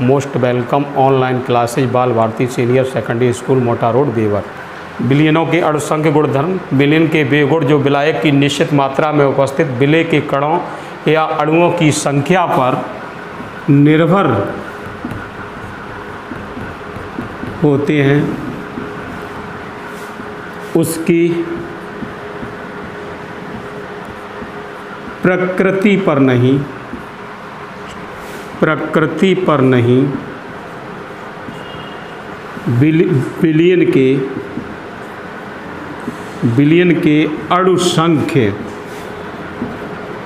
Most welcome online classes बाल Bharti senior secondary school मोटा road देवर। विलयनों के अणुसंख्य गुणधर्म। विलयन के वे गुण जो विलायक की निश्चित मात्रा में उपस्थित विलय के कणों या अणुओं की संख्या पर निर्भर होते हैं, उसकी प्रकृति पर नहीं विलयन के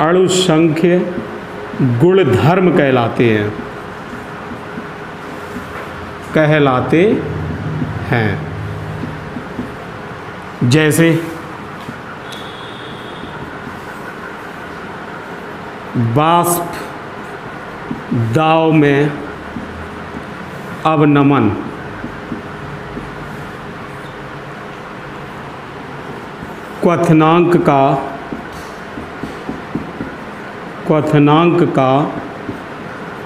अणुसंख्य गुणधर्म कहलाते हैं। जैसे वाष्प दाब में अवनमन, क्वथनांक का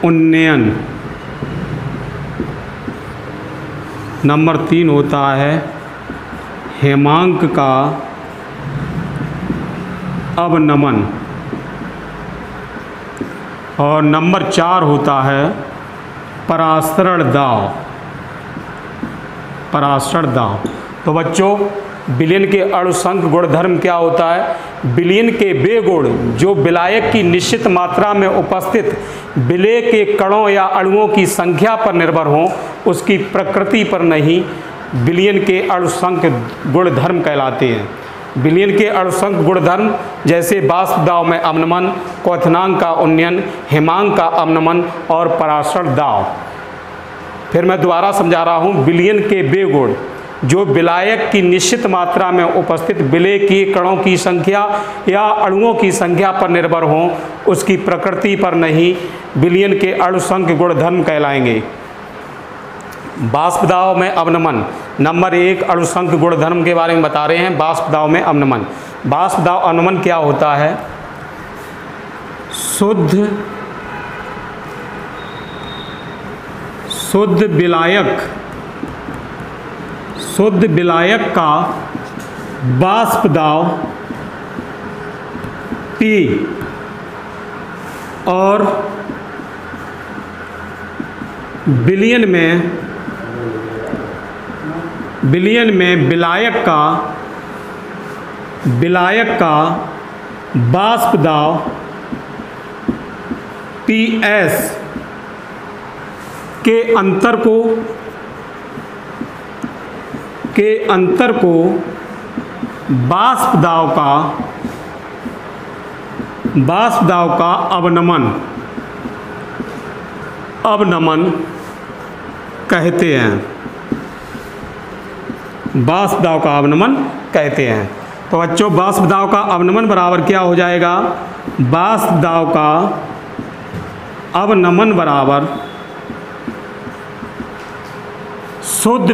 उन्नयन। नंबर 3 होता है हेमांक का अवनमन। और नंबर 4 होता है परासरण दाब। तो बच्चों, विलयन के अणुसंख्य गुणधर्म क्या होता है? विलयन के वे गुण जो विलायक की निश्चित मात्रा में उपस्थित विलय के कणों या अणुओं की संख्या पर निर्भर हों, उसकी प्रकृति पर नहीं, विलयन के अणुसंख्य गुणधर्म कहलाते हैं। विलयन के अणुसंख्य गुणधर्म जैसे वाष्प दाब में अवनमन, क्वथनांक का उन्नयन, हेमांक का अवनमन और परासरण दाब। फिर मैं दोबारा समझा रहा हूँ। विलयन के वे गुण जो विलायक की निश्चित मात्रा में उपस्थित विलय के कणों की संख्या या अणुओं की संख्या पर निर्भर हों, उसकी प्रकृति पर नहीं, विलयन के अणुसंख्य गुणधर्म कहलाएंगे। वाष्प दाब में अवनमन। नंबर 1 अणुसंख्य गुणधर्म के बारे में बता रहे हैं। वाष्प दाब में अवनमन। वाष्प दाब अवनमन क्या होता है? शुद्ध विलायक का वाष्प दाब P और विलयन में विलायक का वाष्प दाब PS के अंतर को वाष्प दाब का अवनमन कहते हैं। वाष्प दाब का अवनमन कहते हैं। तो बच्चों, वाष्प दाब का अवनमन बराबर क्या हो जाएगा? वाष्प दाब का अवनमन बराबर शुद्ध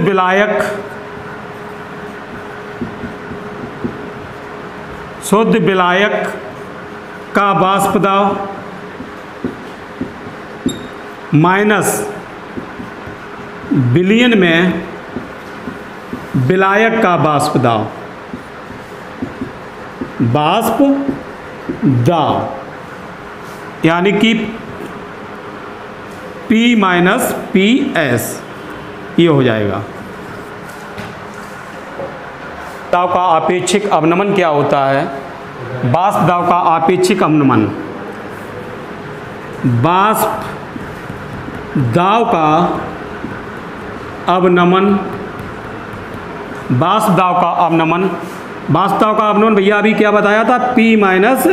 विलायक का वाष्प दाब माइनस विलयन में विलायक का वाष्प दाब। यानी कि P माइनस PS ये हो जाएगा। दाब का आपेक्षिक अवनमन क्या होता है? वाष्प दाब का आपेक्षिक अवनमन। वाष्प दाब का अवनमन भैया अभी क्या बताया था? P minus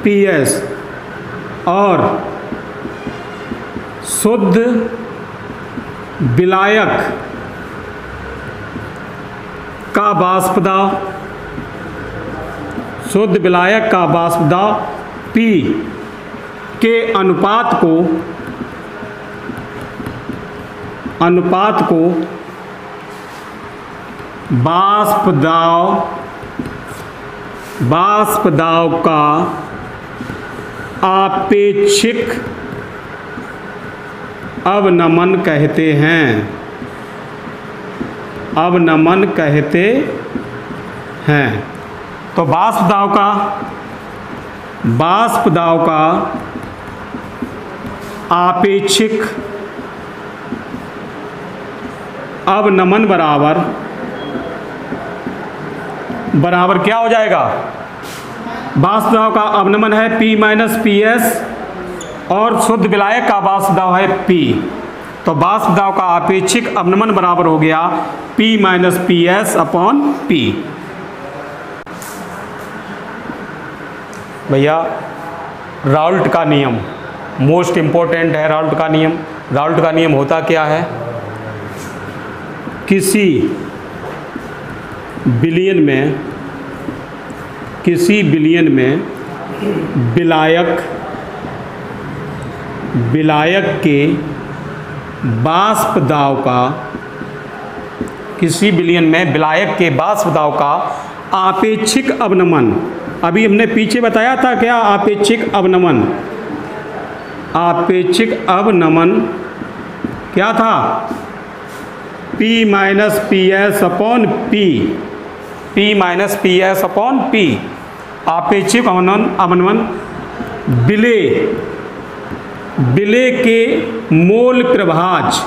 PS। और शुद्ध विलायक का वाष्प दाब P के अनुपात को वाष्प दाब का अवनमन कहते हैं, अवनमन कहते हैं। तो वाष्प दाब का आपेक्षिक अवनमन बराबर क्या हो जाएगा? वाष्प दाब का अवनमन है P माइनस पी एस और शुद्ध विलायक का वाष्प दाब है P। तो वाष्प दाब का आपेक्षिक अवनमन बराबर हो गया P minus P S upon P। भैया राउल्ट का नियम मोस्ट इम्पोर्टेंट है। राउल्ट का नियम होता क्या है? किसी बिलियन में विलायक के वाष्प दाब का, किसी बिलियन में विलायक के वाष्प दाब का आपेक्षिक अवनमन, अभी हमने पीछे बताया था क्या? आपेक्षिक अवनमन क्या था? P minus P S upon P minus P S upon P। आपेक्षिक अवनमन विलेय के मोल प्रभाज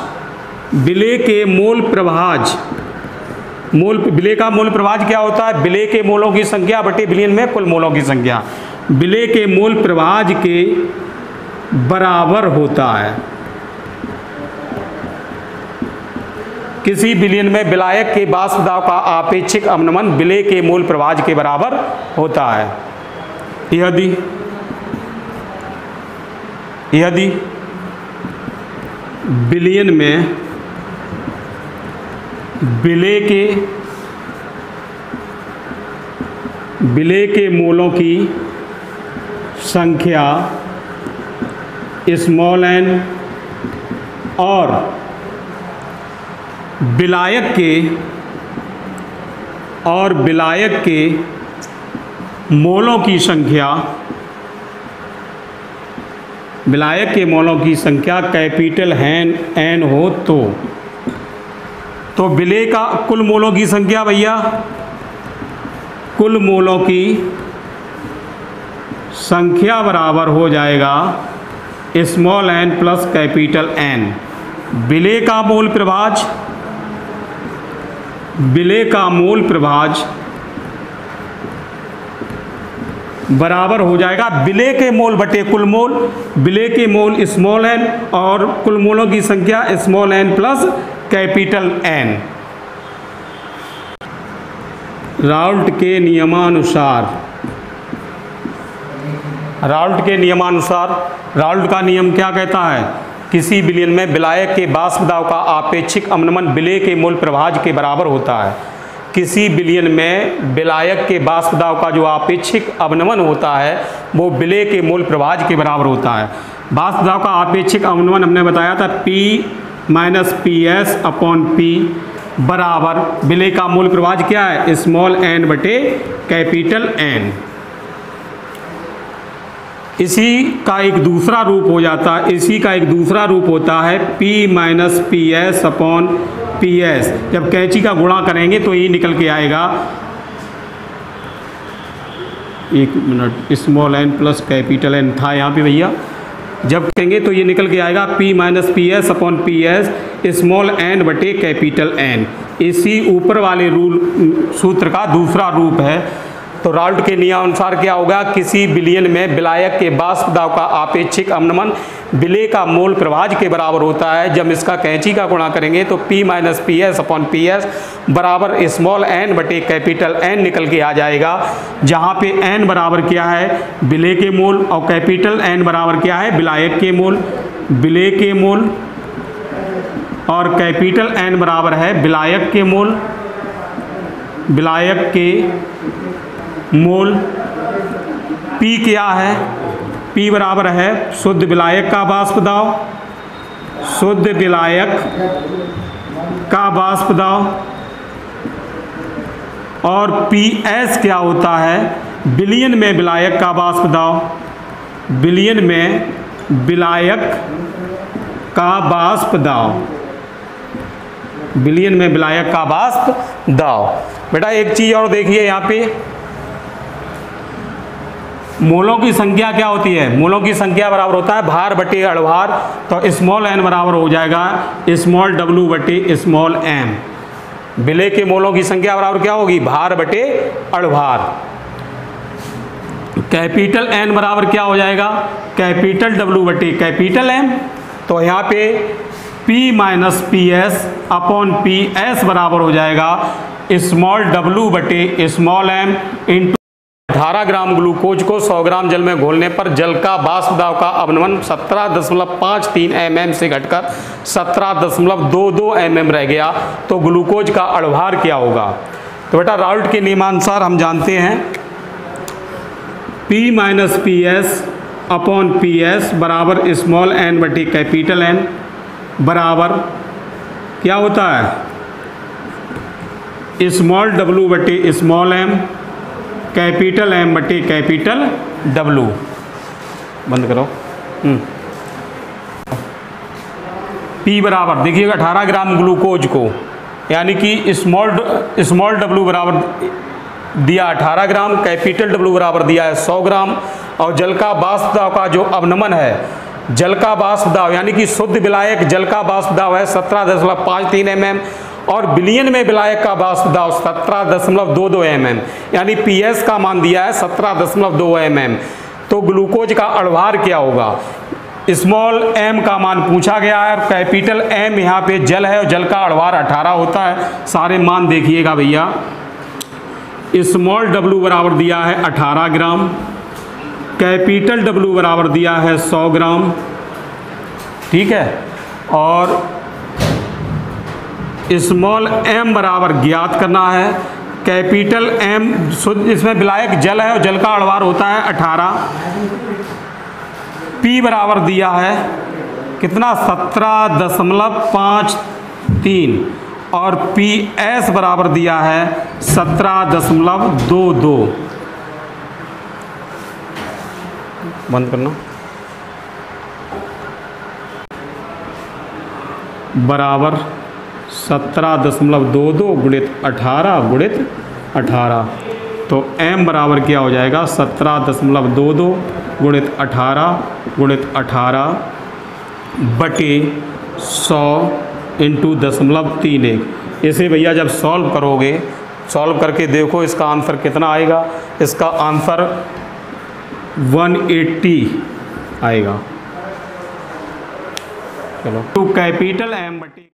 क्या होता है? विलेय के मोलों की संख्या बटे बिलियन में कुल मोलों की संख्या। विलेय के मोल प्रभाज के बराबर होता है। किसी बिलियन में विलायक के वाष्प दाब का आपेक्षिक अवनमन विलेय के मोल प्रभाज के बराबर होता है। यदि बिलियन में विलेय के मोलों की संख्या स्मॉल n और विलायक के मोलों की संख्या कैपिटल N हो तो विलेय का कुल मोलों की संख्या भैया, कुल मोलों की संख्या बराबर हो जाएगा small n plus capital N। विलेय का मोल प्रभाज बराबर हो जाएगा विलेय के मोल बटे कुल मोल। विलेय के मोल स्मॉल n और कुल मोलों की संख्या small n plus capital N। Raoult के नियमानुसार राउल्ट का नियम क्या कहता है? किसी बिलियन में विलायक के वाष्प दाब का आपेक्षिक अवनमन विलेय के मोल प्रभाज के बराबर होता है। किसी बिलियन में विलायक के वाष्प दाब का जो आपेक्षिक अवनमन होता है वो विलेय के मोल प्रभाज के बराबर होता है। वाष्प दाब का आपेक्षिक अवनमन हमने बताया था P minus P S upon P बराबर विलेय का मोल प्रभाज क्या है? स्मॉल n बटे कैपिटल N। इसी का एक दूसरा रूप होता है P minus P S upon P S. जब कैंची का गुणा करेंगे तो ये निकल के आएगा, एक minute, small n plus capital N था यहाँ पे भैया। जब कहेंगे तो ये निकल के आएगा P minus P S upon P S small n बटे कैपिटल N। इसी ऊपर वाले सूत्र का दूसरा रूप है। तो राउल्ट के नियमानुसार क्या होगा? किसी बिलियन में विलायक के वाष्प दाब का आपेक्षिक अवनमन विलेय का मोल प्रभाज के बराबर होता है। जब इसका कैंची का गुणा करेंगे तो P minus P S upon P S बराबर स्मॉल n बटे कैपिटल N निकल के आ जाएगा, जहाँ पे n बराबर क्या है? विलेय के मोल और कैपिटल N बराबर क्या है? विलायक के मोल। विलेय के मोल और कैपिटल N बराबर है विलायक के मोल। विलायक के मोल। P क्या है? P बराबर है शुद्ध विलायक का वाष्प दाब, शुद्ध विलायक का वाष्प दाब। और PS क्या होता है? बिलियन में विलायक का वाष्प दाब। बिलियन में विलायक का वाष्प दाब, बिलियन में विलायक का वाष्प दाब। बेटा एक चीज और देखिए यहाँ पे, मोलों की संख्या क्या होती है? मोलों की संख्या बराबर होता है भार बटे अणुभार। तो स्मॉल n बराबर हो जाएगा स्मॉल w बटे स्मॉल m। विलेय के मोलों की संख्या बराबर क्या होगी? भार बटे अणुभार। कैपिटल N बराबर क्या हो जाएगा? कैपिटल W बटे कैपिटल M। तो यहाँ पे P minus P S upon P S बराबर हो जाएगा स्मॉल w बटे small m into 18 gram glucose को 100 ग्राम जल में घोलने पर जल का वाष्प दाब का अवनमन 17.53 mm से घटकर 17.22 mm रह गया। तो ग्लूकोज का अणुभार क्या होगा? तो बेटा राउल्ट के नियमानुसार हम जानते हैं P minus P S upon P S बराबर स्मॉल n बटे कैपिटल N बराबर क्या होता है? स्मॉल w बटे स्मॉल m कैपिटल M बटे कैपिटल W। बंद करो। P बराबर देखिएगा 18 ग्राम ग्लूकोज को, यानी कि स्मॉल W बराबर दिया 18 ग्राम, कैपिटल W बराबर दिया है 100 ग्राम। और जल का वाष्प दाब का जो अवनमन है, जल का वाष्प दाब यानी कि शुद्ध विलायक जल का वाष्प दाब है 17.53 mm और बिलियन में विलायक का वाष्प दाब 17.22 mm, यानी पीएस का मान दिया है 17.2 mm। तो ग्लूकोज का अणुभार क्या होगा? स्मॉल m का मान पूछा गया है और कैपिटल M यहाँ पे जल है और जल का अणुभार 18 होता है। सारे मान देखिएगा भैया। स्मॉल w बराबर दिया है 18 ग्राम, कैपिटल W बराबर दिया है 100 ग्राम, ठीक है। और स्मॉल m बराबर ज्ञात करना है, कैपिटल M शुद्ध इसमें विलायक जल है और जल का अणुभार होता है 18। P बराबर दिया है कितना? 17.53 और PS बराबर दिया है 17.22। बंद करना। बराबर 17.22 गुणित 18 गुणित 18। तो m बराबर क्या हो जाएगा? 17.22 गुणित 18 बटे 100 इंटू 0.31। इसे भैया जब सॉल्व करोगे, सॉल्व करके देखो इसका आंसर कितना आएगा। इसका आंसर 180 आएगा। चलो, तो कैपिटल M बटे